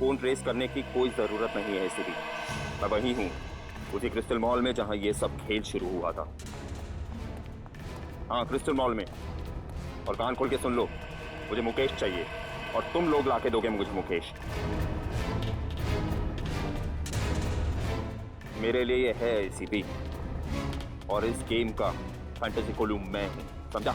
Phone trace करने की कोई जरूरत नहीं है इसीलिए मैं वही हूँ, उसी क्रिस्टल मॉल में जहां ये सब खेल शुरू हुआ था। हाँ, क्रिस्टल मॉल में। और कान खोल के सुन लो, मुझे मुकेश चाहिए और तुम लोग लाके दोगे मुझे मुकेश। मेरे लिए ये है एसीपी और इस गेम का फैंटेसी कोलू मैं हूं, समझा?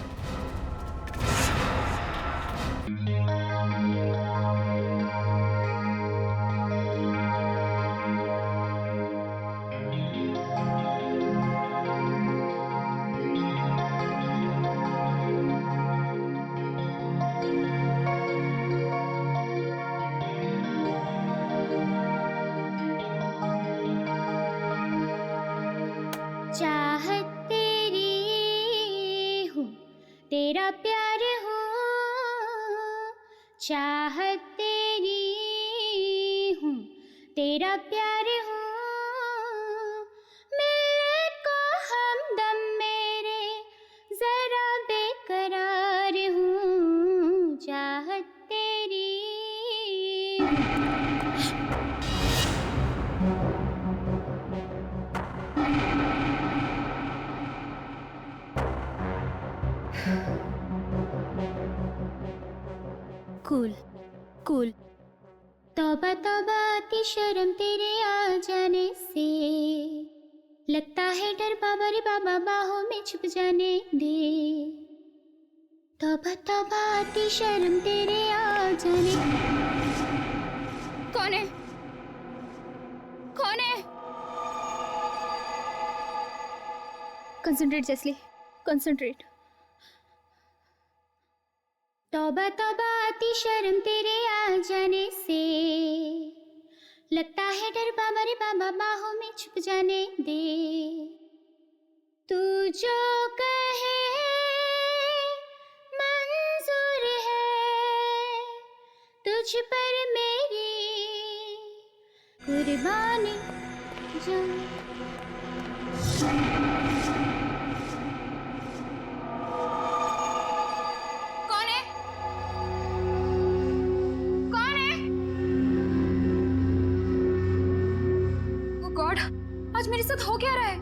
चाहत तेरी हूँ, तेरा प्यार हूँ, चाहत तेरी हूँ, तेरा प्यार हूँ, मिलने को हमदम मेरे जरा बेकरार हूँ, चाहत तेरी हूँ। Cool cool. तौबा तौबा आती शर्म तेरे आ जाने से, लगता है डर बाबा रे बाबा बाहों में छुप जाने दे। तौबा तौबा आती शर्म तेरे आ जाने। कौन है? कौन है? Concentrate Jessly, concentrate. तौबा तौबा आती शर्म तेरे आ जाने से, लगता है डर बाबा रे बाबा बाहों में छुप जाने दे। तू जो कहे मंजूर है, तुझ पर मेरी कुर्बानी जान। आज मेरे साथ हो क्या रहा है?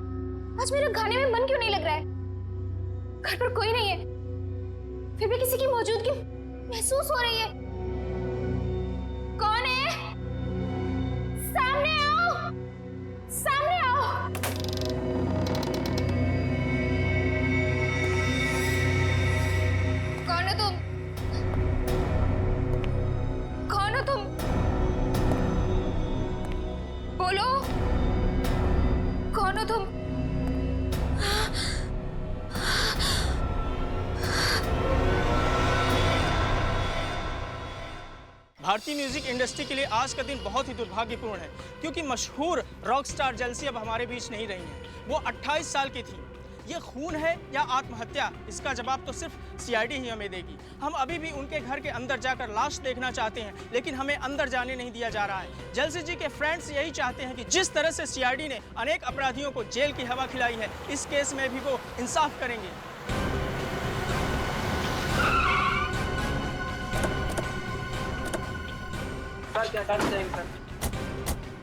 आज मेरा गाने में मन क्यों नहीं लग रहा है? घर पर कोई नहीं है, फिर भी किसी की मौजूदगी महसूस हो रही है। कौन है? सामने आओ, सामने आओ। कौन हो तुम? कौन हो तुम? बोलो, कौन हो तुम? भारतीय म्यूजिक इंडस्ट्री के लिए आज का दिन बहुत ही दुर्भाग्यपूर्ण है, क्योंकि मशहूर रॉक स्टार जेल्सी अब हमारे बीच नहीं रही हैं। वो 28 साल की थी। ये खून है या आत्महत्या, इसका जवाब तो सिर्फ सीआईडी ही हमें देगी। हम अभी भी उनके घर के अंदर जाकर लाश देखना चाहते हैं, लेकिन हमें अंदर जाने नहीं दिया जा रहा है। जेल्सी जी के फ्रेंड्स यही चाहते हैं कि जिस तरह से सीआईडी ने अनेक अपराधियों को जेल की हवा खिलाई है, इस केस में भी वो इंसाफ करेंगे। सर क्या कर सकते हैं सर?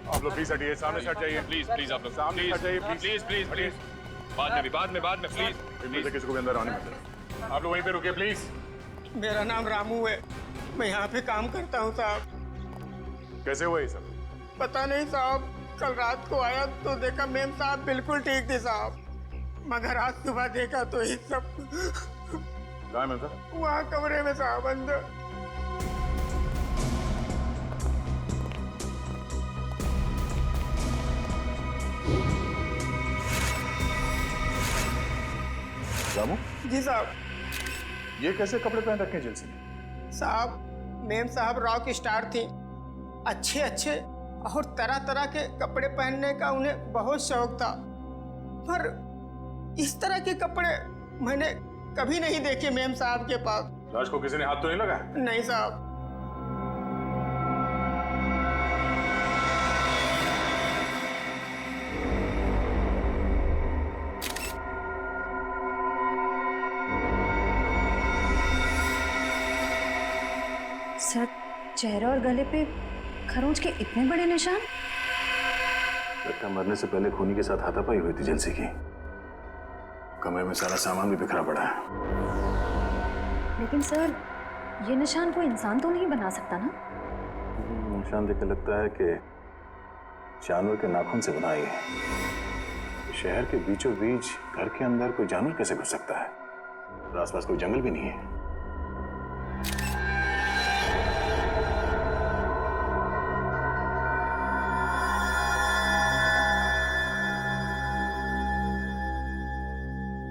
आप लोग प्लीज हटिए, सामने से हट जाइए। प्लीज प्लीज आप लोग सामने हट जाइए प्लीज प्लीज प्लीज प्लीज। बाद में प्लीज। इनमें से किसी को भी अंदर आने मत देना। आप लोग वहीं पे रुकिए प्लीज। मेरा नाम रामू है, मैं यहाँ पे काम करता हूँ साहब। कैसे हुआ ये सब? पता नहीं साहब, कल रात को आया तो देखा मेम साहब बिल्कुल ठीक थे साहब, मगर आज सुबह देखा तो ये सब कहाँ है मेम साहब? वहाँ कमरे में साहब अंदर। रामू, जी साहब। ये कैसे कपड़े पहन रखे हैं जेल्सी में? साहब मेम साहब रॉक स्टार थी, अच्छे अच्छे और तरह तरह के कपड़े पहनने का उन्हें बहुत शौक था, पर इस तरह के कपड़े मैंने कभी नहीं देखे मेम साहब के पास। लाश को किसी ने हाथ तो नहीं लगाया? नहीं साहब। सर, चेहरा और गले पे खरोंच के इतने बड़े निशान? लगता मरने से पहले खूनी के साथ हाथापाई हुई थी जेलसी की। कमरे में सारा सामान भी बिखरा पड़ा है। लेकिन सर, ये निशान कोई इंसान तो नहीं बना सकता ना? निशान देख लगता है कि जानवर के नाखून से बना है। शहर के बीचों बीच घर के अंदर कोई जानवर कैसे घुस सकता है? और आसपास कोई जंगल भी नहीं है।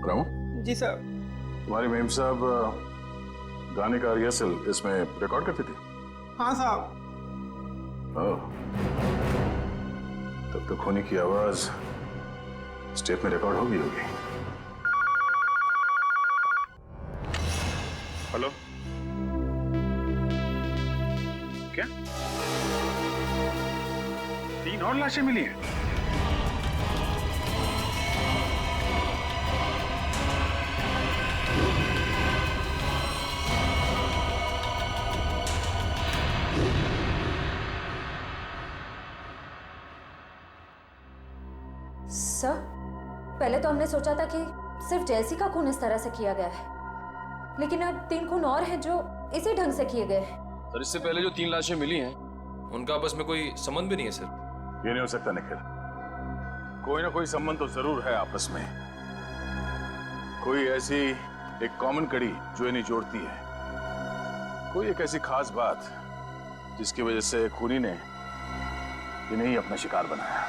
रामू? जी सर। तुम्हारी मेम साहब गाने का रिहर्सल इसमें रिकॉर्ड करती थी? हाँ साहब। ओह, तब तो खूनी की आवाज स्टेप में रिकॉर्ड होगी। हेलो, क्या 3 और लाशें मिली हैं? सर, पहले तो हमने सोचा था कि सिर्फ जैसी का खून इस तरह से किया गया है, लेकिन अब 3 खून और हैं जो इसी ढंग से किए गए हैं। सर, इससे पहले जो 3 लाशें मिली हैं उनका आपस में कोई संबंध भी नहीं है सर। ये नहीं हो सकता निखिल, कोई ना कोई संबंध तो जरूर है आपस में। कोई ऐसी एक कॉमन कड़ी जो इन्हें जोड़ती है, कोई एक ऐसी खास बात जिसकी वजह से खूनी ने इन्हें ही अपना शिकार बनाया।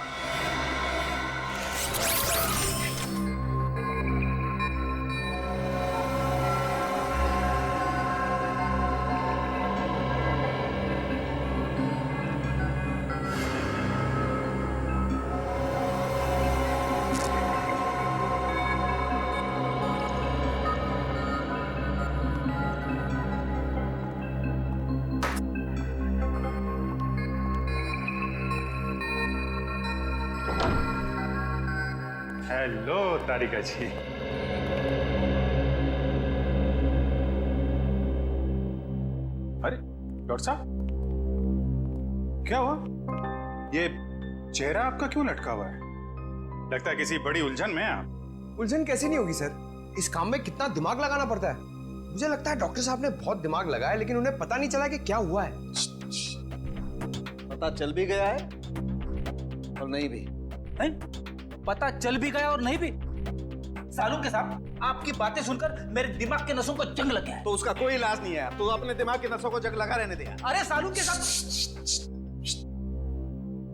हेलो तारिका जी। अरे डॉक्टर साहब, क्या हुआ? ये चेहरा आपका क्यों लटका हुआ है? लगता है किसी बड़ी उलझन में आप। उलझन कैसी नहीं होगी सर, इस काम में कितना दिमाग लगाना पड़ता है। मुझे लगता है डॉक्टर साहब ने बहुत दिमाग लगाया, लेकिन उन्हें पता नहीं चला कि क्या हुआ है। पता चल भी गया है और नहीं भी है? पता चल भी गया और नहीं भी। सालून के साहब, आपकी बातें सुनकर मेरे दिमाग के नसों को जंग लग गया है। तो उसका कोई इलाज नहीं है, तो अपने दिमाग के नसों को जंग लगा रहने दिया। अरे सालून के साहब,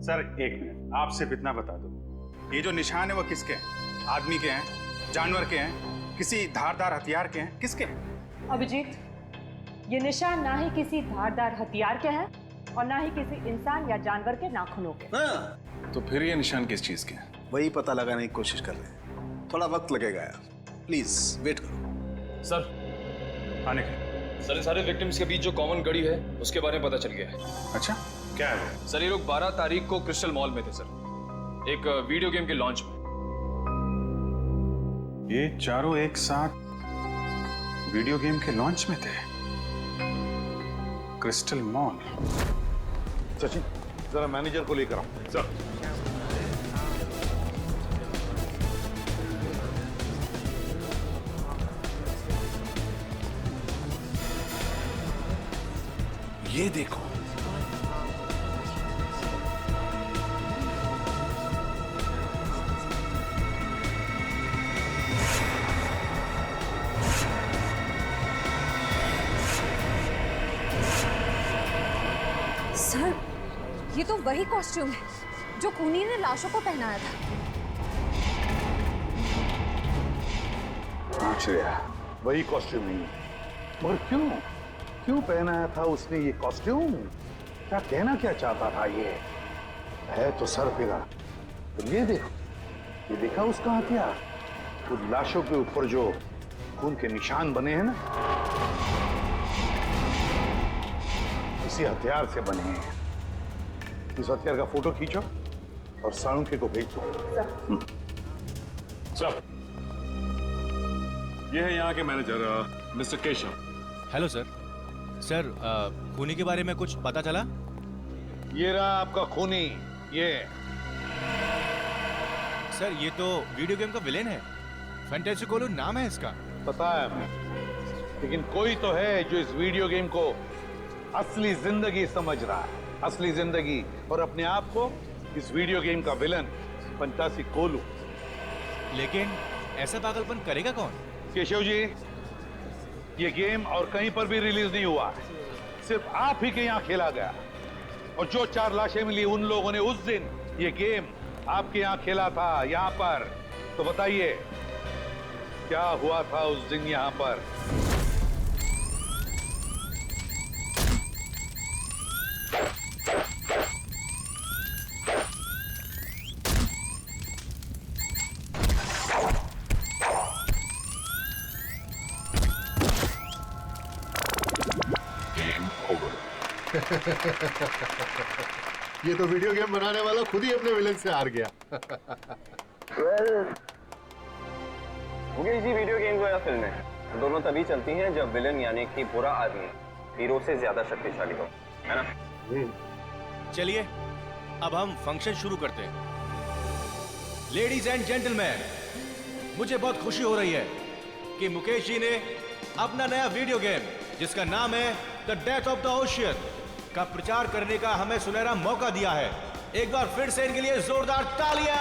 सर एक मिनट, आप सिर्फ इतना बता दो, ये जो निशान है वो किसके हैं? आदमी के हैं, जानवर के हैं, किसी धारदार हथियार के हैं, किसके हैं? अभिजीत, ये निशान ना ही किसी धारदार हथियार के हैं और ना ही किसी इंसान या जानवर के नाखूनों के। हाँ। तो फिर ये निशान किस चीज के हैं? वही पता लगाने की कोशिश कर रहे हैं, थोड़ा वक्त लगेगा यार, प्लीज वेट करो। सर आने के सर, सारे विक्टिम्स के बीच जो कॉमन कड़ी है उसके बारे में पता चल गया है। अच्छा, क्या है वो? सर, ये लोग 12 तारीख को क्रिस्टल मॉल में थे सर, एक वीडियो गेम के लॉन्च में। ये चारों एक साथ वीडियो गेम के लॉन्च में थे, क्रिस्टल मॉल। सचिन, जरा मैनेजर को लेकर आओ। सर, ये देखो, सर, ये तो वही कॉस्ट्यूम है जो खूनी ने लाशों को पहनाया था। आश्चर्य, वही कॉस्ट्यूम नहीं है। और क्यों पहनाया था उसने ये कॉस्ट्यूम? क्या कहना क्या चाहता था? ये है तो सर फिरा। तो ये देखो, ये देखा उसका हथियार, उन लाशों के ऊपर जो खून के निशान बने हैं ना, इसी हथियार से बने हैं। इस हथियार का फोटो खींचो और साळुंखे को भेज दो। सर, ये है यहाँ के manager mister Keshav. Hello sir. Sir, खूनी के बारे में कुछ पता चला? ये रहा आपका खूनी, ये। सर ये तो वीडियो गेम का विलेन है, फैंटेसी कोलो नाम है इसका। पता है हमें, लेकिन कोई तो है जो इस वीडियो गेम को असली जिंदगी समझ रहा है, असली जिंदगी, और अपने आप को इस वीडियो गेम का विलन फंटासी कोलू। लेकिन ऐसा पागलपन करेगा कौन? केशव जी, ये गेम और कहीं पर भी रिलीज नहीं हुआ, सिर्फ आप ही के यहाँ खेला गया। और जो 4 लाशें मिली उन लोगों ने उस दिन ये गेम आपके यहाँ खेला था, यहाँ पर। तो बताइए क्या हुआ था उस दिन यहाँ पर? ये तो वीडियो गेम बनाने वाला खुद ही अपने विलन से हार गया। मुकेश जी, वीडियो गेम या फिल्में दोनों तभी चलती हैं जब विलन यानी कि बुरा आदमी हीरो से ज्यादा शक्तिशाली हो, है ना? चलिए अब हम फंक्शन शुरू करते हैं। लेडीज एंड जेंटलमैन, मुझे बहुत खुशी हो रही है कि मुकेश जी ने अपना नया वीडियो गेम जिसका नाम है the death of the ocean का प्रचार करने का हमें सुनहरा मौका दिया है। एक बार फिर से इनके लिए जोरदार तालियां।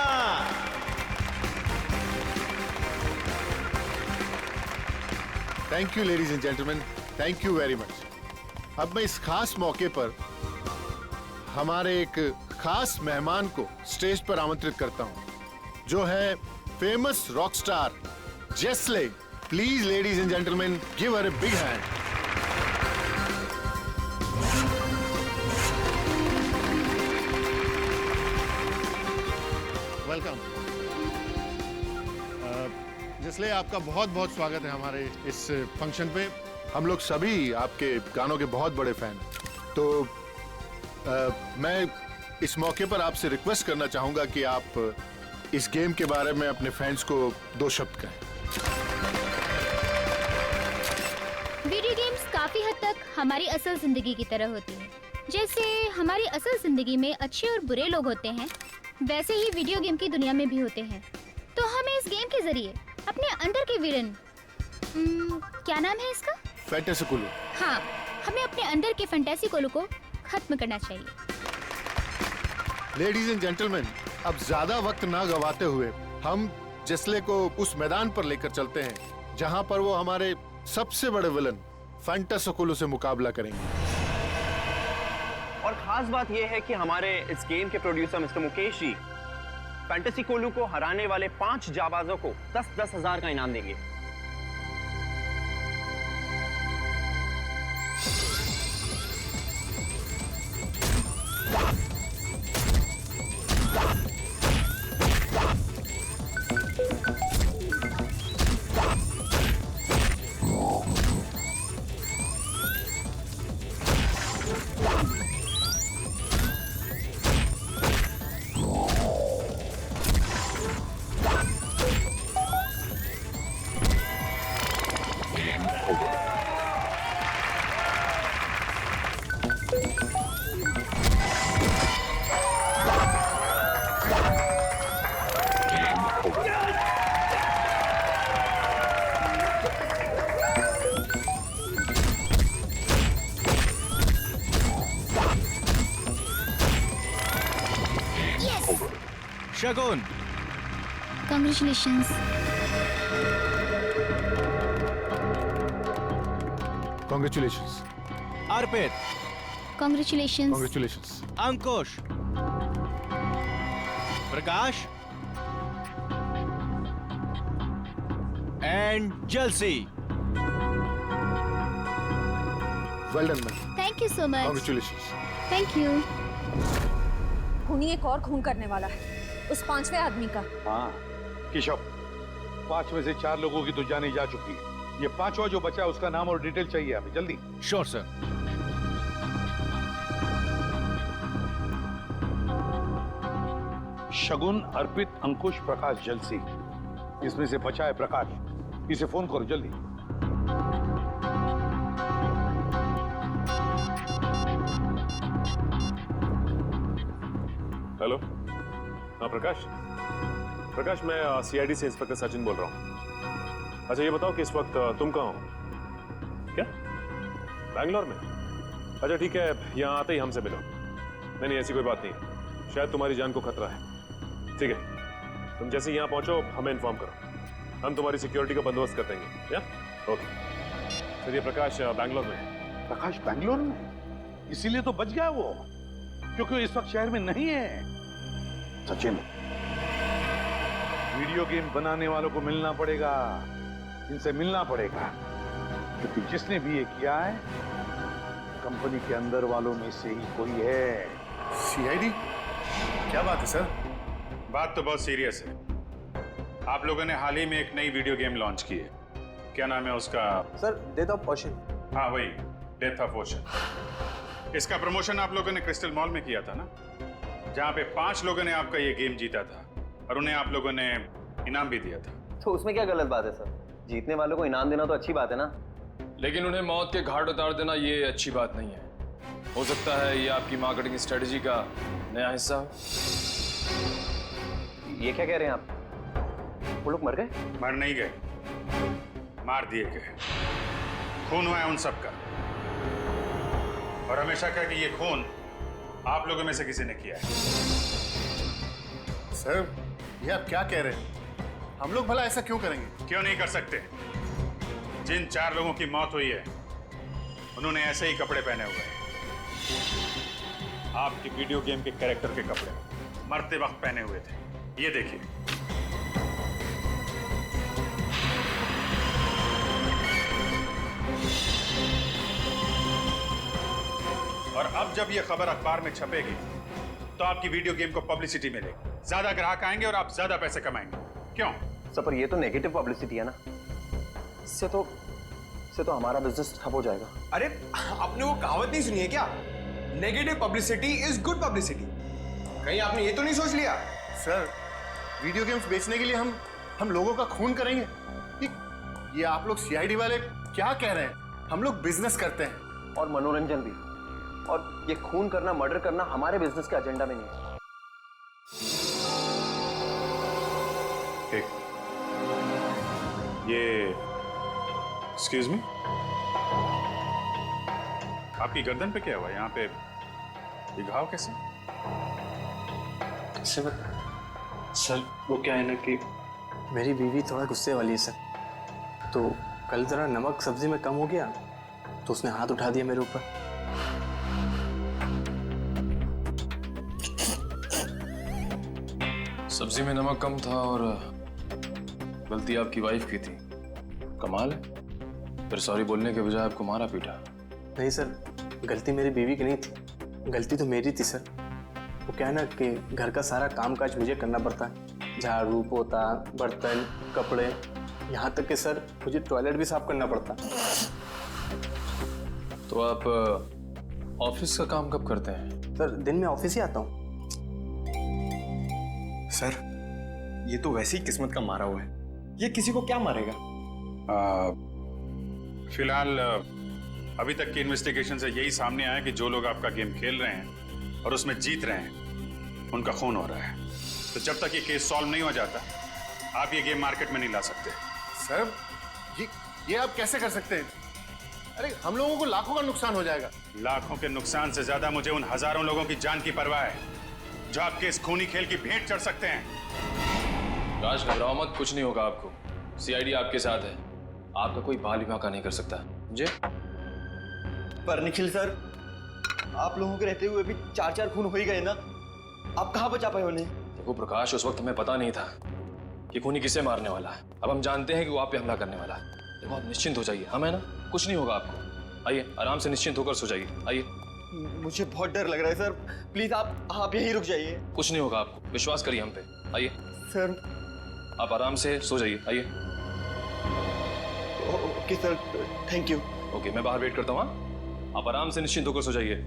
Thank you ladies and gentleman, thank you very much. अब मैं इस खास मौके पर हमारे एक खास मेहमान को स्टेज पर आमंत्रित करता हूं, जो है famous rock star Jessly. Please ladies and gentleman, give her a big hand. Welcome Jessly, आपका बहुत बहुत स्वागत है हमारे इस फंक्शन पे। हम लोग सभी आपके गानों के बहुत बड़े फैन हैं। तो मैं इस मौके पर आपसे रिक्वेस्ट करना चाहूंगा कि आप इस गेम के बारे में अपने फैंस को 2 शब्द कहें। वीडियो गेम्स काफी हद तक हमारी असल जिंदगी की तरह होती है। जैसे हमारी असल जिंदगी में अच्छे और बुरे लोग होते हैं, वैसे ही वीडियो गेम की दुनिया में भी होते हैं। तो हमें इस गेम के जरिए अपने अंदर के विलन, क्या नाम है इसका? फैंटेसी कोलू। हाँ, हमें अपने अंदर के फैंटेसी कोलू को खत्म करना चाहिए। लेडीज एंड जेंटलमैन, अब ज्यादा वक्त ना गवाते हुए हम जेस्ले को उस मैदान पर लेकर चलते हैं जहां पर वो हमारे सबसे बड़े विलन फैंटेसी कोलू से मुकाबला करेंगे। और खास बात यह है कि हमारे इस गेम के producer mister Mukesh ji fantasy कोलू को हराने वाले 5 जाबाजों को 10-10 हजार का इनाम देंगे। शगुन, Congratulations. Congratulations. Arpit, Congratulations. Congratulations. Ankush, Prakash and जलसी। Well done, man. Thank you so much. Congratulations. Thank you. खूनी एक और खून करने वाला है, उस 5वें आदमी का। हाँ केशव, 5 में से 4 लोगों की तो जाने जा चुकी है। ये 5वां जो बचा है उसका नाम और डिटेल चाहिए हमें, जल्दी। Sure sir. शगुन, अर्पित, अंकुश, प्रकाश, जलसी। इसमें से बचा है प्रकाश। इसे फोन करो जल्दी। हेलो। हाँ प्रकाश। प्रकाश, मैं सीआईडी से इंस्पेक्टर सचिन बोल रहा हूँ। अच्छा ये बताओ कि इस वक्त तुम कहाँ हो? क्या बैंगलोर में? अच्छा ठीक है, यहाँ आते ही हमसे मिलो। नहीं ऐसी कोई बात नहीं, शायद तुम्हारी जान को खतरा है। ठीक है, तुम जैसे यहाँ पहुंचो हमें इन्फॉर्म करो, हम तुम्हारी सिक्योरिटी का बंदोबस्त कर देंगे। या ओके। चलिए प्रकाश बैंगलोर में। प्रकाश बैंगलोर में? इसीलिए तो बच गया वो, क्योंकि वो इस वक्त शहर में नहीं है। सचिन, वीडियो गेम बनाने वालों को मिलना पड़ेगा, इनसे मिलना पड़ेगा, क्योंकि जिसने भी ये किया है कंपनी के अंदर वालों में से ही कोई है। सीआईडी? क्या बात है सर? बात तो बहुत सीरियस है। आप लोगों ने हाल ही में एक नई वीडियो गेम लॉन्च की है, क्या नाम है उसका? Sir death of ocean. हाँ वही, डेथ ऑफ ओशन। इसका प्रमोशन आप लोगों ने क्रिस्टल मॉल में किया था ना, जहाँ पे 5 लोगों ने आपका ये गेम जीता था और उन्हें आप लोगों ने इनाम भी दिया था। तो उसमें क्या गलत बात है सर? जीतने वालों को इनाम देना तो अच्छी बात है ना। लेकिन उन्हें मौत के घाट उतार देना ये अच्छी बात नहीं है। हो सकता है ये आपकी मार्केटिंग स्ट्रेटजी का नया हिस्सा हो। ये क्या कह रहे हैं आप? वो लोग मर गए? मर नहीं गए, मार दिए गए। खून हुआ है उन सबका, और हमेशा कहा कि ये खून आप लोगों में से किसी ने किया है। सर ये आप क्या कह रहे हैं? हम लोग भला ऐसा क्यों करेंगे? क्यों नहीं कर सकते? जिन 4 लोगों की मौत हुई है उन्होंने ऐसे ही कपड़े पहने हुए हैं, आपकी वीडियो गेम के कैरेक्टर के कपड़े मरते वक्त पहने हुए थे। ये देखिए। और अब जब ये खबर अखबार में छपेगी तो आपकी वीडियो गेम को पब्लिसिटी मिलेगी, ज्यादा ग्राहक आएंगे और आप ज्यादा पैसे कमाएंगे। क्यों? सर पर ये तो नेगेटिव पब्लिसिटी है ना, इससे तो हमारा बिजनेस ठप हो जाएगा। अरे आपने वो कहावत नहीं सुनी है क्या? Negative publicity is good publicity. कहीं आपने ये तो नहीं सोच लिया? सर वीडियो गेम्स बेचने के लिए हम लोगों का खून करेंगे? ये आप लोग सीआईडी वाले क्या कह रहे हैं? हम लोग बिजनेस करते हैं और मनोरंजन भी, और ये खून करना, मर्डर करना हमारे बिजनेस के एजेंडा में नहीं है। ठीक, ये एक्सक्यूज मी, आपकी गर्दन पे क्या हुआ? यहाँ पे ये घाव कैसे? सर वो क्या है ना कि मेरी बीवी थोड़ा गुस्से वाली है सर, तो कल जरा नमक सब्जी में कम हो गया तो उसने हाथ उठा दिया मेरे ऊपर। सब्जी में नमक कम था और गलती आपकी वाइफ की थी। कमाल है, फिर सॉरी बोलने के बजाय आपको मारा पीटा। नहीं सर, गलती मेरी बीवी की नहीं थी, गलती तो मेरी थी सर। वो क्या है ना कि घर का सारा कामकाज मुझे करना पड़ता है, झाड़ू पोता, बर्तन, कपड़े, यहाँ तक कि सर मुझे टॉयलेट भी साफ करना पड़ता। तो आप ऑफिस का काम कब करते हैं? सर दिन में ऑफिस ही आता हूँ। सर ये तो वैसे ही किस्मत का मारा हुआ है, ये किसी को क्या मारेगा? फिलहाल अभी तक की इन्वेस्टिगेशन से यही सामने आया कि जो लोग आपका गेम खेल रहे हैं और उसमें जीत रहे हैं उनका खून हो रहा है। तो जब तक ये केस सॉल्व नहीं हो जाता आप ये गेम मार्केट में नहीं ला सकते। सर ये आप कैसे कर सकते हैं? अरे हम लोगों को लाखों का नुकसान हो जाएगा। लाखों के नुकसान से ज्यादा मुझे उन हजारों लोगों की जान की परवाह है जो आपके इस खूनी खेल की भेंट चढ़ सकते हैं। राज घबराओ मत, कुछ नहीं होगा आपको। सीआईडी आपके साथ है, आपका कोई बाल भी बांका नहीं कर सकता। मुझे पर निखिल सर, आप लोगों के रहते हुए भी 4 खून हो ही गए ना, आप कहाँ बचा पाए उन्हें? देखो प्रकाश, उस वक्त हमें पता नहीं था कि खूनी किसे मारने वाला है। अब हम जानते हैं कि वो आप पे हमला करने वाला है। देखो आप निश्चिंत हो जाइए, हम है ना, कुछ नहीं होगा आपको। आइए आराम से निश्चिंत होकर सो जाइए। आइए। मुझे बहुत डर लग रहा है सर, प्लीज आप यहीं रुक जाइए। कुछ नहीं होगा आपको, विश्वास करिए हम पे। आइए सर। आप आराम से सो जाइए। आइए। Okay sir, thank you. Okay, मैं बाहर वेट करता हूँ। आप आराम से निश्चिंत होकर सो जाइए।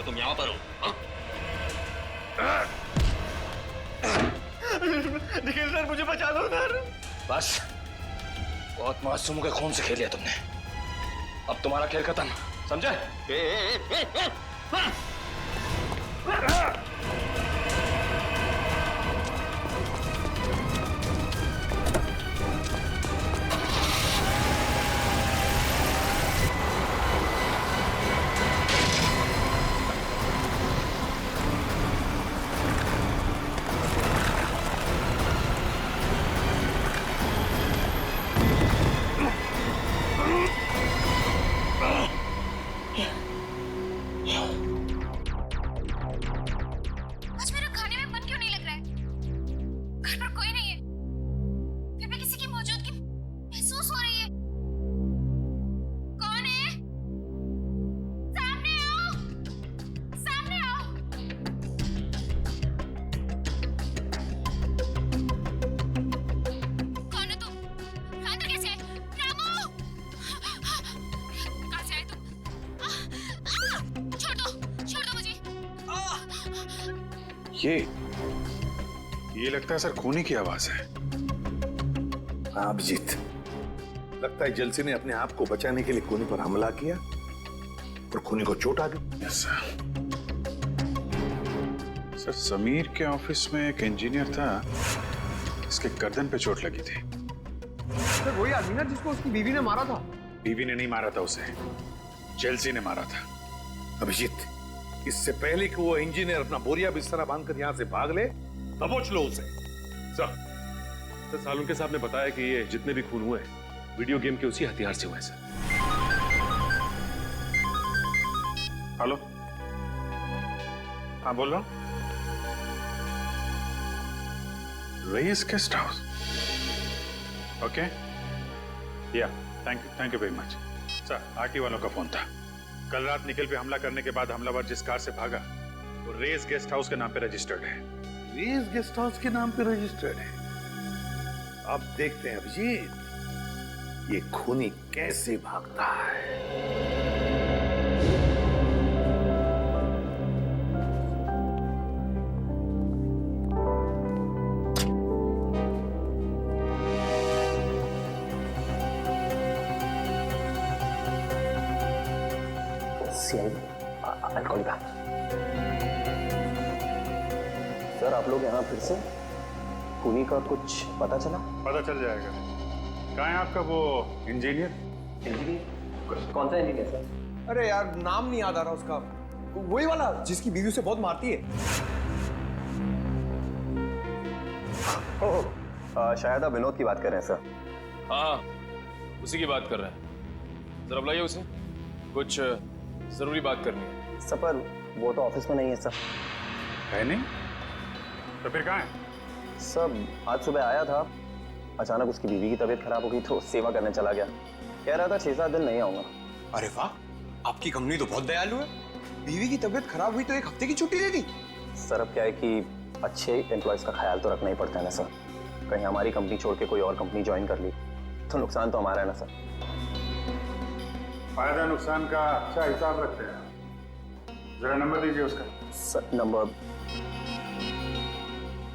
तुम यहाँ पर हो? निखिल सर मुझे बचा लो सर। बस बहुत मासूमों के खून से खेल लिया तुमने, अब तुम्हारा खेल खत्म, समझे? आज मेरा खाने में मन क्यों नहीं लग रहा है? घर पर कोई नहीं है, फिर भी किसी की मौजूदगी महसूस हो रही है। कौन है? सामने आओ, सामने आओ। कौन है तुम? अंदर कैसे आए? रामू! कहाँ से आए तुम? छोड़ दो मुझे। ये लगता है सर खूनी की आवाज है। हाँ अभिजीत, लगता है जलसी ने अपने आप को बचाने के लिए खूनी पर हमला किया और खूनी को चोट आ गई। यस सर, समीर के ऑफिस में एक इंजीनियर था, इसके गर्दन पे चोट लगी थी। सर वही आदमी ना जिसको उसकी बीवी ने मारा था। बीवी ने नहीं मारा था उसे, जेलसी ने मारा था। अभिजीत, इससे पहले कि वो इंजीनियर अपना बोरिया बिस्तरा बांधकर यहाँ से भाग ले, दबोच लो उसे। सर सालुंके साहब ने बताया कि ये जितने भी खून हुए वीडियो गेम के उसी हथियार से हुए सर। हेलो, हाँ बोल रहा हूँ। रईस गेस्ट हाउस, ओके, या thank you very much. Sir RT वालों का फोन था। कल रात निखिल पे हमला करने के बाद हमलावर जिस कार से भागा वो रेस गेस्ट हाउस के नाम पे रजिस्टर्ड है। रेस गेस्ट हाउस के नाम पे रजिस्टर्ड है। अब देखते हैं अभिजीत, ये खूनी कैसे भागता है। सर आप लोग यहाँ फिर से? खूनी का कुछ पता चला? पता चल जाएगा। कहाँ है आपका वो इंजीनियर? कौन सा इंजीनियर सर? अरे यार नाम नहीं याद आ रहा उसका, वही वाला जिसकी बीवी उसे बहुत मारती है। शायद आप विनोद की बात कर रहे हैं सर। हाँ उसी की बात कर रहे हैं। जरा बुलाइए उसे, कुछ जरूरी बात करनी है। सर पर वो तो ऑफिस में नहीं है सर। है नहीं? तो फिर कहाँ है? सब आज सुबह आया था, अचानक उसकी बीवी की तबीयत खराब हो गई तो सेवा करने चला गया। कह रहा था 6-7 दिन नहीं आऊंगा। अरे वाह, आपकी कंपनी तो बहुत दयालु है। बीवी की तबीयत खराब हुई तो 1 हफ्ते की छुट्टी दे दी। सर अब क्या है कि अच्छे एम्प्लॉयज का ख्याल तो रखना ही पड़ता है ना सर। कहीं हमारी कंपनी छोड़ के कोई और कंपनी ज्वाइन कर ली तो नुकसान तो हमारा है ना सर। फायदा नुकसान का अच्छा हिसाब रखते हैं। जरा नंबर दीजिए उसका। Sir number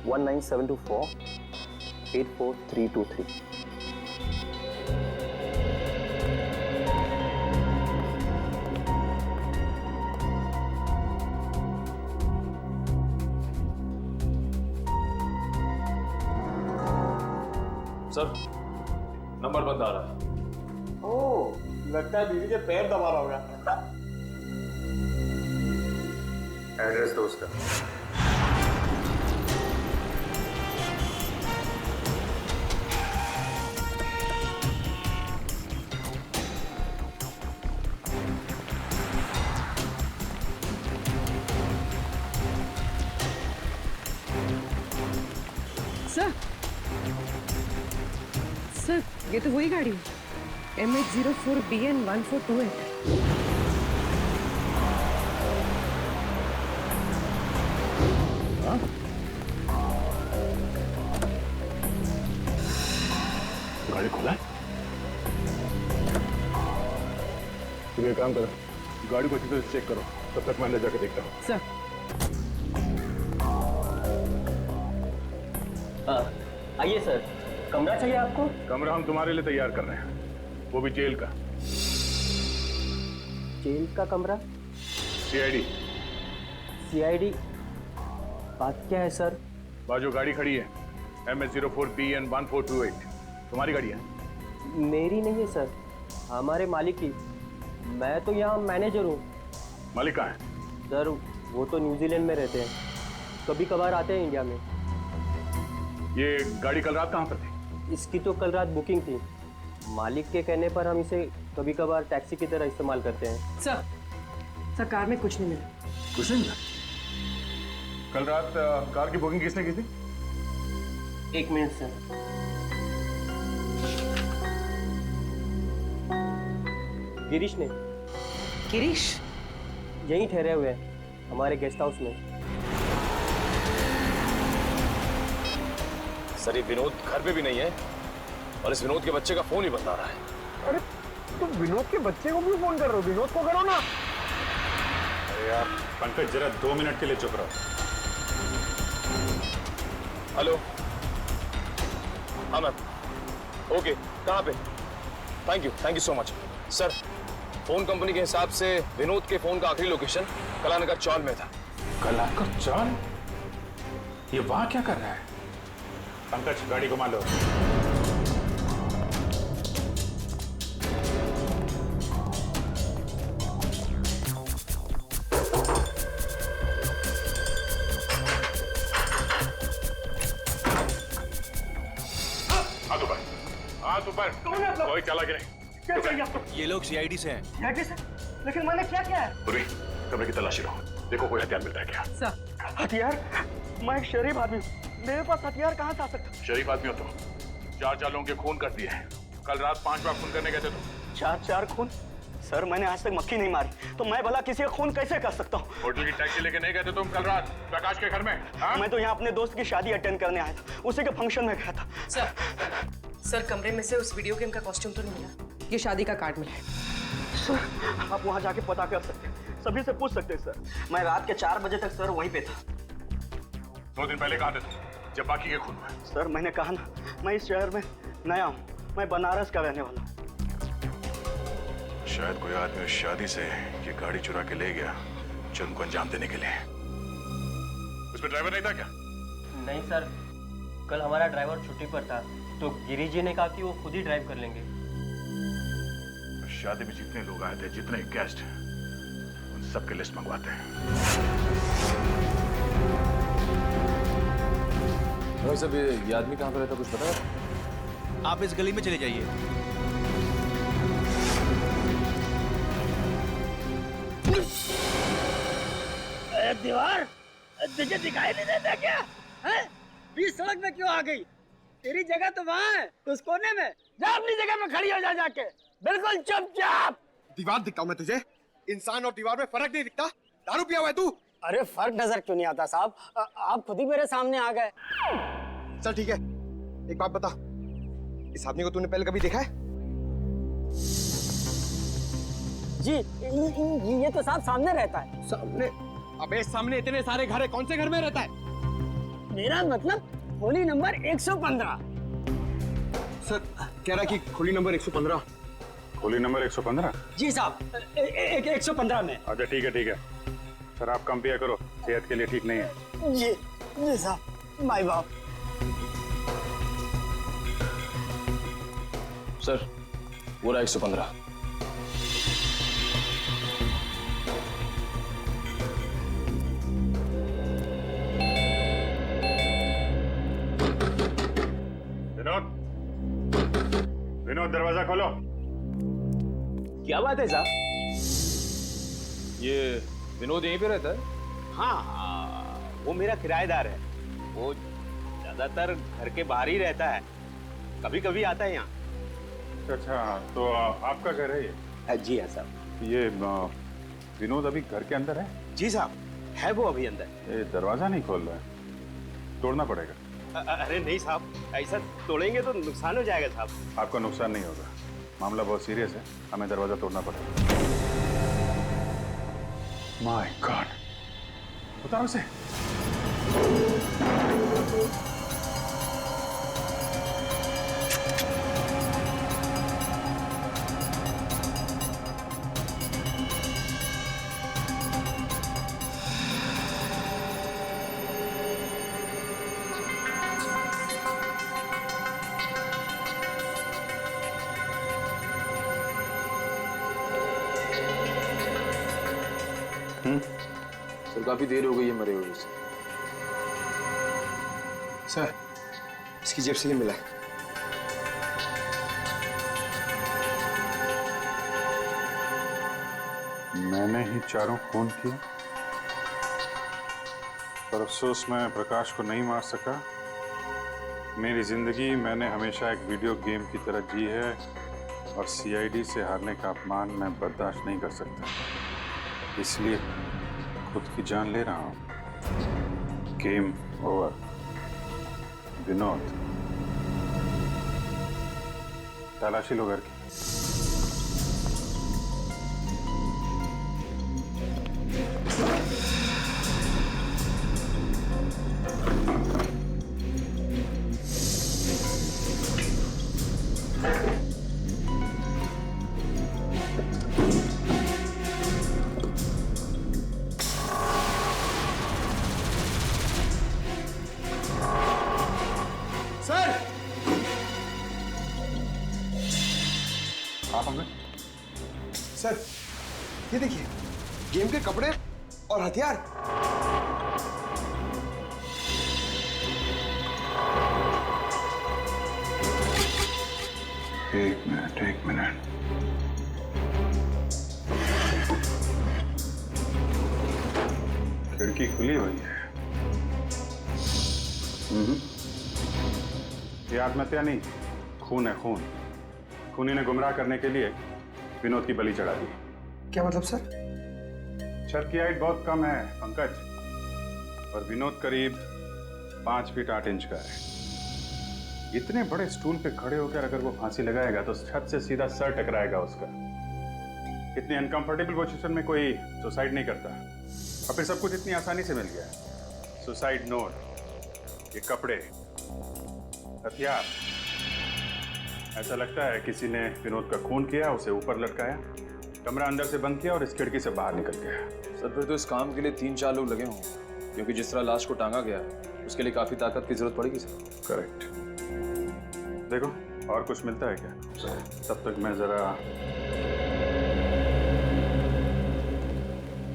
19724-84323। सर नंबर बंद आ रहा है। ओह, लगता है बीवी के पैर दबा रहा होगा। एड्रेस दो उसका। सर ये तो वही गाड़ी है, MH04BN1428। गाड़ी खुला है? तुम एक काम करो, गाड़ी को अच्छी तरह चेक करो। तब तक मैं अंदर जाके देखता हूँ। सर आइए सर, कमरा चाहिए आपको? कमरा हम तुम्हारे लिए तैयार कर रहे हैं, वो भी जेल का। जेल का कमरा? सीआईडी। सीआईडी? बात क्या है सर? बाजू गाड़ी खड़ी है, MS04BN 1428। तुम्हारी गाड़ी है? मेरी नहीं है सर, हमारे मालिक की। मैं तो यहाँ मैनेजर हूँ। मालिक कहाँ है? सर वो तो न्यूजीलैंड में रहते हैं, कभी कभार आते हैं इंडिया में। ये गाड़ी कल रात कहाँ पर थी? इसकी तो कल रात बुकिंग थी। मालिक के कहने पर हम इसे कभी कभार टैक्सी की तरह इस्तेमाल करते हैं। सर कार में कुछ नहीं मिला। कुछ नहीं मिला? कल रात कार की बुकिंग किसने की थी? 1 मिनट सर। गिरीश ने। गिरीश? यहीं ठहरे हुए हैं हमारे गेस्ट हाउस में। सर ये विनोद घर पे भी नहीं है और इस विनोद के बच्चे का फोन ही बंद आ रहा है। अरे तुम विनोद के बच्चे को क्यों फोन कर रहे हो? विनोद को करो ना। अरे यार पंकज, जरा 2 मिनट के लिए चुप रहो। हेलो। हाँ मैम। ओके, कहाँ पे? Thank you so much. Sir phone company के हिसाब से विनोद के फोन का आखिरी लोकेशन कलानगर चौल में था। कलानगर चौल? ये वहां क्या कर रहा है? पंकज, गाड़ी घुमा लो। हाथ ऊपर। कोई चला कि नहीं? क्या चाहिए आपको? ये लोग सीआईडी से हैं। सीआईडी से? लेकिन मैंने क्या किया है? पूरी कमरे की तलाशी लो, देखो कोई हथियार मिलता है क्या। सर हथियार? मैं एक शरीफ आदमी हूँ, मेरे पास हथियार कहाँ से आ सकता? शरीफ आदमी हो तो 4 लोगों के खून कर दिए हैं। कल रात 5 बार खून करने गए थे तुम। 4 खून? सर मैंने आज तक मक्खी नहीं मारी, तो मैं भला किसी का खून कैसे कर सकता हूँ? होटल की टैक्सी लेके नहीं गए थे तुम कल रात प्रकाश के घर में? हाँ? मैं तो यहाँ अपने दोस्त की शादी अटेंड करने आया था, उसी के फंक्शन में गया था। सर कमरे में से उस वीडियो गेम का कॉस्ट्यूम तो नहीं मिला, ये शादी का कार्ड मिला है। सर आप वहाँ जाके पता कर सकते हैं, सभी से पूछ सकते हैं सर। मैं रात के 4 बजे तक सर वहीं पे था। 2 दिन पहले कहाँ थे तुम जब बाकी के खून हुए? सर मैंने कहा ना, मैं इस शहर में नया हूँ, मैं बनारस का रहने वाला हूँ। शायद कोई आदमी उस शादी से ये गाड़ी चुरा के ले गया जुर्म को अंजाम देने के लिए। उसमें ड्राइवर नहीं था क्या? नहीं सर, कल हमारा ड्राइवर छुट्टी पर था, तो गिरीश जी ने कहा कि वो खुद ही ड्राइव कर लेंगे। शादी में जितने लोग आए थे, जितने गेस्ट, उन सबकी लिस्ट मंगवाते हैं। भाई साहब ये आदमी कहाँ पर रहता, कुछ पता है? आप इस गली में चले जाइए। दीवार तुझे दिखाई नहीं देता क्या? हैं? बीच सड़क में क्यों आ गई? तेरी जगह तो वहाँ है, उस कोने में। जा अपनी जगह में खड़ी हो जा जाके, बिल्कुल चुपचाप। दीवार दिखता हूँ मैं तुझे? इंसान और दीवार में फर्क नहीं दिखता? दारू पिया हुआ है तू? अरे फर्क नजर क्यों नहीं आता साहब? आप खुद ही मेरे सामने आ गए। चल ठीक है, एक बात बता, इस आदमी को तूने पहले कभी देखा है? जी ये तो साहब सामने रहता है। सामने? अबे सामने इतने सारे घर है, कौन से घर में रहता है? मेरा मतलब खोली नंबर 115। सर कह रहा कि खोली नंबर 115। खोली नंबर 115? जी साहब, 115 में। अच्छा ठीक है। सर आप कम पिया करो, सेहत के लिए ठीक नहीं है। जी साहब, माय बाप। सर वो रहा 115। विनोद दरवाजा खोलो। क्या बात है साहब? ये विनोद यहीं पे रहता है? हाँ, वो मेरा किराएदार है। वो ज्यादातर घर के बाहर ही रहता है, कभी कभी आता है यहाँ। अच्छा तो आपका घर है ये? जी हाँ साहब। ये विनोद अभी घर के अंदर है? जी साहब, है वो अभी अंदर। ये दरवाजा नहीं खोल रहा है, तोड़ना पड़ेगा। अरे नहीं साहब, ऐसा तोड़ेंगे तो नुकसान हो जाएगा साहब। आपका नुकसान नहीं होगा, मामला बहुत सीरियस है, हमें दरवाजा तोड़ना पड़ेगा। माय गॉड, बताओ उसे। सर काफी देर हो गई है मरे हुए से। सर इसकी जेब से ये मिला। मैंने ही चारों खून किए, पर अफसोस मैं प्रकाश को नहीं मार सका। मेरी जिंदगी मैंने हमेशा एक वीडियो गेम की तरह जी है और सीआईडी से हारने का अपमान मैं बर्दाश्त नहीं कर सकता, इसलिए खुद की जान ले रहा हूं। Game over. विनोद, तलाशी लो घर की। सर ये देखिए, गेम के कपड़े और हथियार। एक मिनट। खिड़की खुली हुई है। ये आत्महत्या नहीं, खून है खून। खूनी ने गुमराह करने के लिए विनोद की बलि चढ़ा दी। क्या मतलब सर? छत की हाइट बहुत कम है पंकज, और विनोद करीब 5 फीट 8 इंच का है। इतने बड़े स्टूल पे खड़े होकर अगर वो फांसी लगाएगा तो छत से सीधा सर टकराएगा उसका। इतनी अनकंफर्टेबल पोजीशन में कोई सुसाइड नहीं करता, और फिर सब कुछ इतनी आसानी से मिल गया। सुसाइड नोट, ये कपड़े, हथियार। ऐसा लगता है किसी ने विनोद का खून किया, उसे ऊपर लटकाया, कमरा अंदर से बंद किया और इस खिड़की से बाहर निकल गया। सर फिर तो इस काम के लिए 3-4 लोग लगे होंगे, क्योंकि जिस तरह लाश को टांगा गया उसके लिए काफी ताकत की जरूरत पड़ेगी सर। करेक्ट। देखो और कुछ मिलता है क्या? तब तक मैं जरा।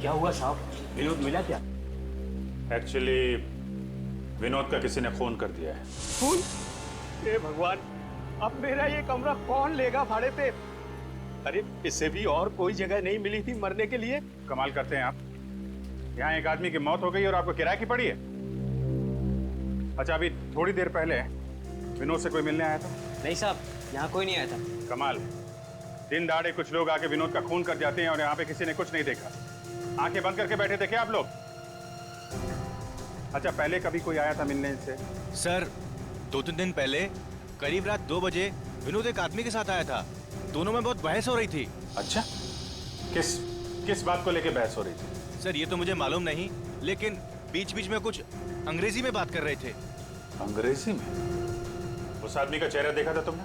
क्या हुआ साहब, विनोद मिला क्या? एक्चुअली विनोद का किसी ने खून कर दिया है। खून? हे भगवान, अब मेरा ये कमरा कौन लेगा भाड़े पे? अरे इसे भी और कोई जगह नहीं मिली थी मरने के लिए? कमाल करते हैं आप, यहाँ एक आदमी की मौत हो गई और आपको किराए की पड़ी है। अच्छा, अभी थोड़ी देर पहले विनोद से कोई मिलने आया था? नहीं साहब, यहाँ कोई नहीं आया था। कमाल है, दिन दहाड़े कुछ लोग आके विनोद का खून कर जाते हैं और यहाँ पे किसी ने कुछ नहीं देखा। आंखें बंद करके बैठे थे क्या आप लोग? अच्छा, पहले कभी कोई आया था मिलने से? सर 2-3 दिन पहले करीब रात 2 बजे विनोद एक आदमी के साथ आया था। दोनों में बहुत बहस हो रही थी। अच्छा, किस बात को लेके बहस हो रही थी? सर ये तो मुझे मालूम नहीं, लेकिन बीच बीच में कुछ अंग्रेजी में बात कर रहे थे। अंग्रेजी में? उस आदमी का चेहरा देखा था तुमने?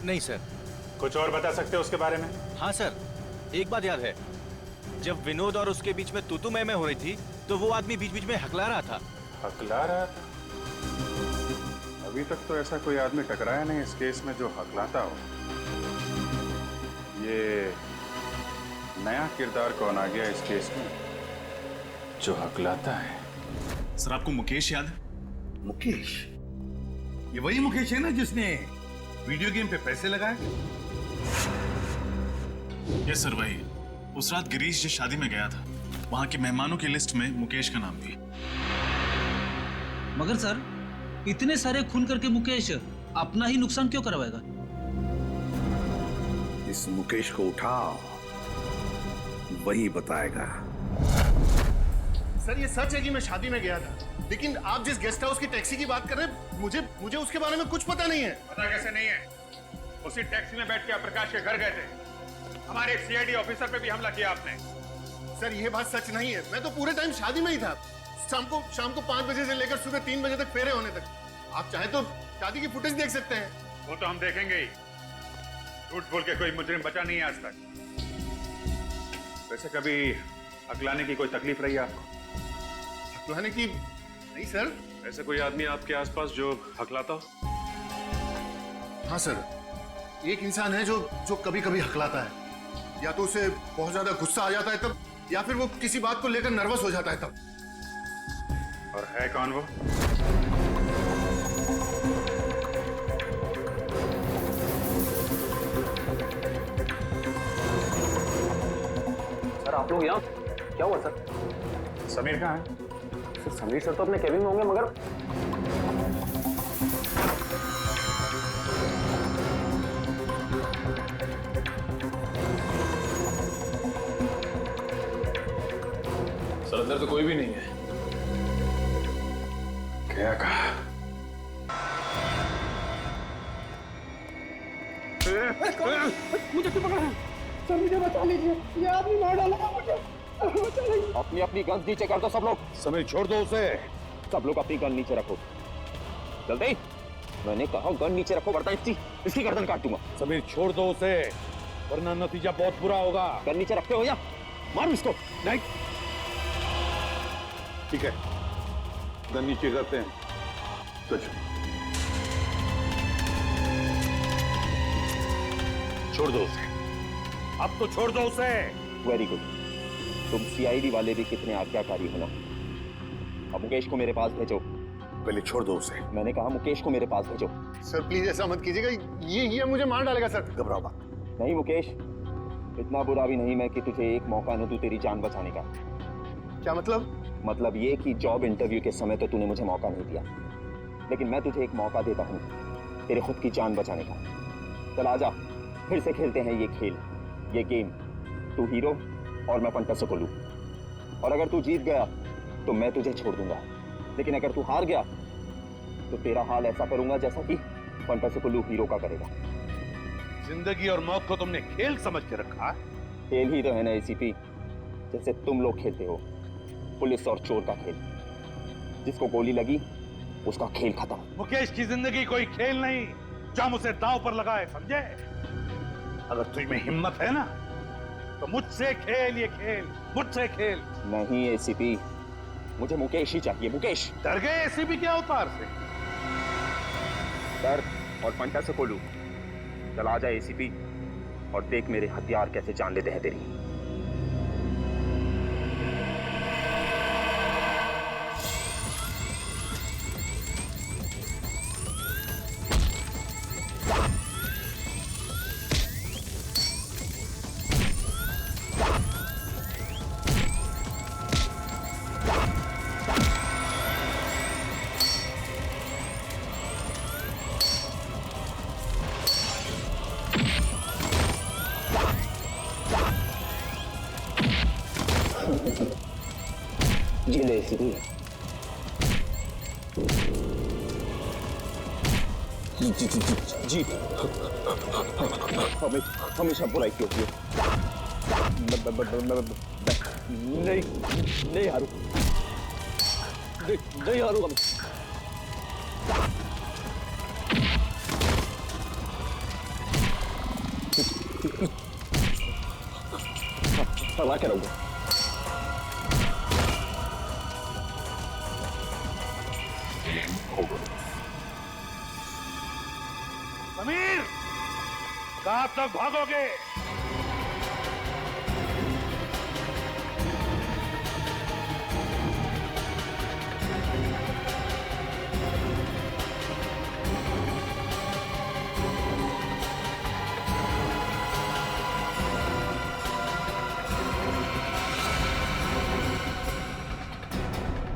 नहीं सर। कुछ और बता सकते हो उसके बारे में? हाँ सर, एक बात याद है, जब विनोद और उसके बीच में तू मैं हो रही थी तो वो आदमी बीच बीच में हकला रहा था। हकला रहा था? अभी तक तो ऐसा कोई आदमी टकराया नहीं इस केस में जो हकलाता हो। ये नया किरदार कौन आ गया इस केस में जो हकलाता है? सर आपको मुकेश याद है? मुकेश? ये वही मुकेश है ना जिसने वीडियो गेम पे पैसे लगाए? यस सर, वही। उस रात गिरीश जिस शादी में गया था, वहां के मेहमानों की लिस्ट में मुकेश का नाम भी। मगर सर इतने सारे खून करके मुकेश अपना ही नुकसान क्यों करवाएगा? इस मुकेश को उठाओ, वही बताएगा। सर ये सच है कि मैं शादी में गया था, लेकिन आप जिस गेस्ट हाउस की टैक्सी की बात कर रहे हैं, मुझे उसके बारे में कुछ पता नहीं है। पता कैसे नहीं है? उसी टैक्सी में बैठ के आप प्रकाश के घर गए थे। हमारे सीआईडी ऑफिसर पे भी हमला किया आपने। सर ये बात सच नहीं है, मैं तो पूरे टाइम शादी में ही था। शाम को 5 बजे से लेकर सुबह 3 बजे तक फेरे होने तक। आप चाहे तो शादी की फुटेज देख सकते हैं। वो तो हम देखेंगे ही। झूठ बोल के कोई मुजरिम बचा नहीं है आज तक। वैसे कभी हकलाने की कोई तकलीफ रही है आपको? हकलाने की नहीं सर। ऐसे कोई आदमी आपके आसपास जो हकलाता हो? हाँ सर, एक इंसान है जो कभी कभी हकलाता है। या तो उसे बहुत ज्यादा गुस्सा आ जाता है तब, या फिर वो किसी बात को लेकर नर्वस हो जाता है तब। और है कौन वो? सर आप लोग यहाँ क्या हुआ सर? समीर कहाँ है? सर समीर सर तो अपने केबिन में होंगे, मगर सर अंदर तो कोई भी नहीं है। क्या कहा? मुझे क्यों पकड़ा है? सर मुझे बचा लीजिए, ये आदमी मार डालेगा मुझे। अपनी अपनी गन नीचे कर दो सब लोग। समीर छोड़ दो उसे। सब लोग अपनी गन नीचे रखो जल्दी। मैंने कहा गन नीचे रखो, वरना इसकी गर्दन काट दूंगा। समीर छोड़ दो उसे, वरना नतीजा बहुत बुरा होगा। गन नीचे रखते हो या मारो इसको? नहीं, ठीक है, गन नीचे करते हैं। कुछ छोड़ दो उसे, अब तो छोड़ दो उसे। वेरी गुड, तुम सीआईडी वाले भी कितने आज्ञाकारी हो ना। अब मुकेश को मेरे पास भेजो। पहले छोड़ दो उसे। मैंने कहा मुकेश को मेरे पास भेजो। सर प्लीज ऐसा मत कीजिएगा, ये मुझे मार डालेगा सर। घबराओ मत। नहीं मुकेश, इतना बुरा भी नहीं मैं कि तुझे एक मौका न दूं तेरी जान बचाने का। क्या मतलब? मतलब ये कि जॉब इंटरव्यू के समय तो तूने मुझे मौका नहीं दिया, लेकिन मैं तुझे एक मौका देता हूँ तेरे खुद की जान बचाने का। चल आजा, फिर से खेलते हैं ये खेल, ये गेम। तू हीरो और मैं फंटासोकोलू। और अगर तू जीत गया तो मैं तुझे छोड़ दूंगा, लेकिन अगर तू हार गया तो तेरा हाल ऐसा करूंगा जैसा कि फंटासोकोलू हीरो का करेगा। जिंदगी और मौत को तुमने खेल समझ के रखा है। खेल ही तो है ना एसीपी, जैसे तुम लोग खेलते हो, पुलिस और चोर का खेल। जिसको गोली लगी उसका खेल खत्म। मुकेश की जिंदगी कोई खेल नहीं जो हम उसे दांव पर लगाए, समझे? अगर तुझ में हिम्मत है ना तो मुझसे खेल ये खेल, मुझसे खेल। नहीं एसीपी, मुझे मुकेश ही चाहिए। मुकेश। डर गए एसीपी के अवतार से? डर और फंटासोकोलू। चल आ जा एसीपी और देख मेरे हथियार कैसे जान लेते हैं तेरी। जिले एसीपी। जीत हमेशा बुराई की होती है। नहीं हारू, नहीं हारूंगा मैं। हरा के रहूंगा। समीर, कहां तक भागोगे?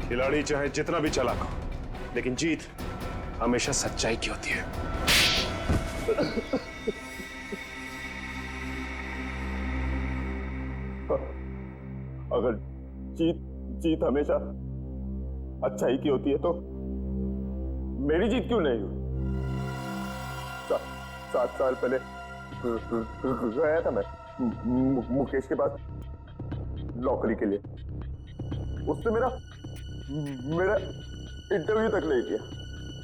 खिलाड़ी चाहे जितना भी चालाक हो, लेकिन जीत हमेशा सच्चाई की होती है। अगर जीत हमेशा अच्छाई की होती है तो मेरी जीत क्यों नहीं हुई? 7 साल पहले गया था मैं मुकेश के पास, नौकरी के लिए। उसने मेरा इंटरव्यू तक नहीं लिया।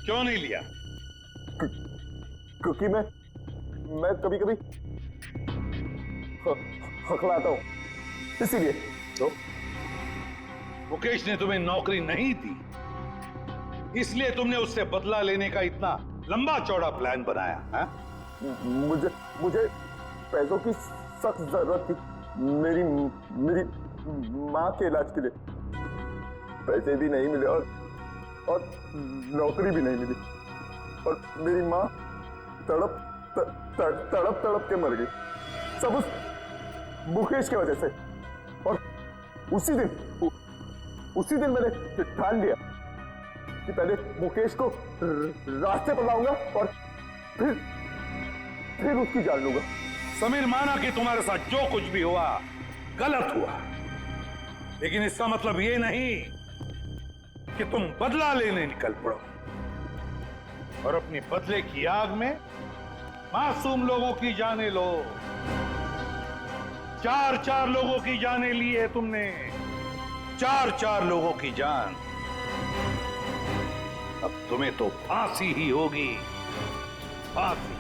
क्यों नहीं लिया? क्योंकि मैं कभी कभी हकलाता हूं, इसीलिए। तो मुकेश ने तुम्हें नौकरी नहीं दी, इसलिए तुमने उससे बदला लेने का इतना लंबा चौड़ा प्लान बनाया है? मुझे पैसों की सख्त जरूरत थी। मेरी माँ के इलाज के लिए पैसे भी नहीं मिले और नौकरी भी नहीं मिली, और मेरी माँ तड़प के मर गई, सब उस मुकेश की वजह से। और उसी दिन मैंने ठान लिया कि पहले मुकेश को रास्ते पर लाऊंगा और फिर उसकी जान लूंगा। समीर, माना कि तुम्हारे साथ जो कुछ भी हुआ गलत हुआ, लेकिन इसका मतलब ये नहीं कि तुम बदला लेने निकल पड़ो और अपनी बदले की आग में मासूम लोगों की जानें लो। 4 लोगों की जानें ली है तुमने, 4 लोगों की जान। अब तुम्हें तो फांसी ही होगी, फांसी।